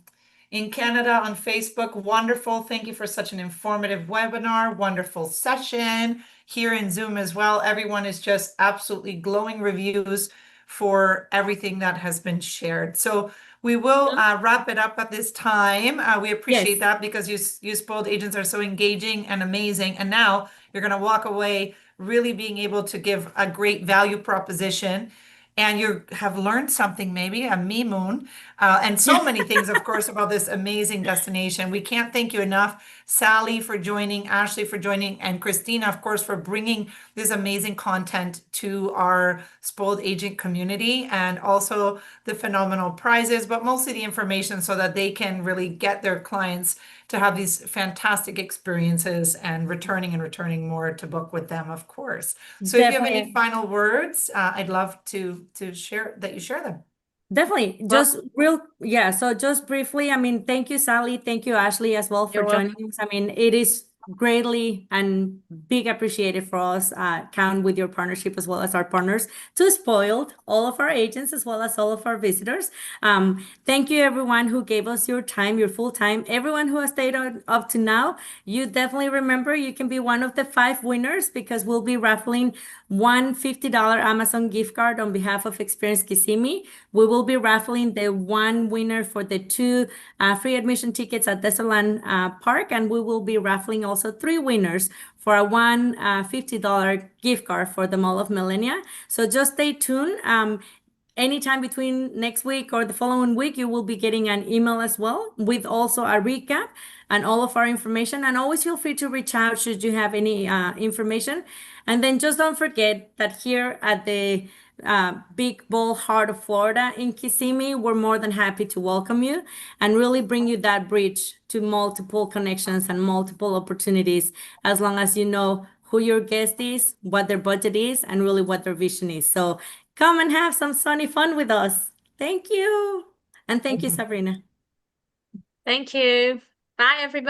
in Canada on Facebook. Wonderful. Thank you for such an informative webinar. Wonderful session here in Zoom as well. Everyone is just absolutely glowing reviews for everything that has been shared. So we will wrap it up at this time. We appreciate Yes. that because you spoiled agents are so engaging and amazing. And now you're going to walk away really being able to give a great value proposition. And you have learned something, maybe a me moon, and so many things, of course, about this amazing destination. We can't thank you enough, Sally, for joining, Ashley for joining, and Christina, of course, for bringing this amazing content to our spoiled agent community, and also the phenomenal prizes, but mostly the information so that they can really get their clients to have these fantastic experiences and returning more to book with them, of course. So if you have any Definitely. final words, I'd love to share that you share them. Definitely. Just yeah. So just briefly, I mean, thank you, Sally. Thank you, Ashley, as well for You're joining us. I mean, it is greatly and big appreciated for us. Count with your partnership as well as our partners to spoil all of our agents as well as all of our visitors. Thank you, everyone who gave us your time, your full time. Everyone who has stayed on up to now, you definitely remember you can be one of the 5 winners because we'll be raffling one $50 Amazon gift card on behalf of Experience Kissimmee. We will be raffling the one winner for the 2 free admission tickets at Desalan Park, and we will be raffling also 3 winners for a one $50 gift card for the Mall of Millenia. So just stay tuned. Anytime between next week or the following week, you will be getting an email as well with also a recap and all of our information. And always feel free to reach out should you have any information. And then just don't forget that here at the Big Ball Heart of Florida in Kissimmee, we're more than happy to welcome you and really bring you that bridge to multiple connections and multiple opportunities as long as you know who your guest is, what their budget is, and really what their vision is. So come and have some sunny fun with us. Thank you. And thank you, Sabrina. Thank you. Bye, everybody.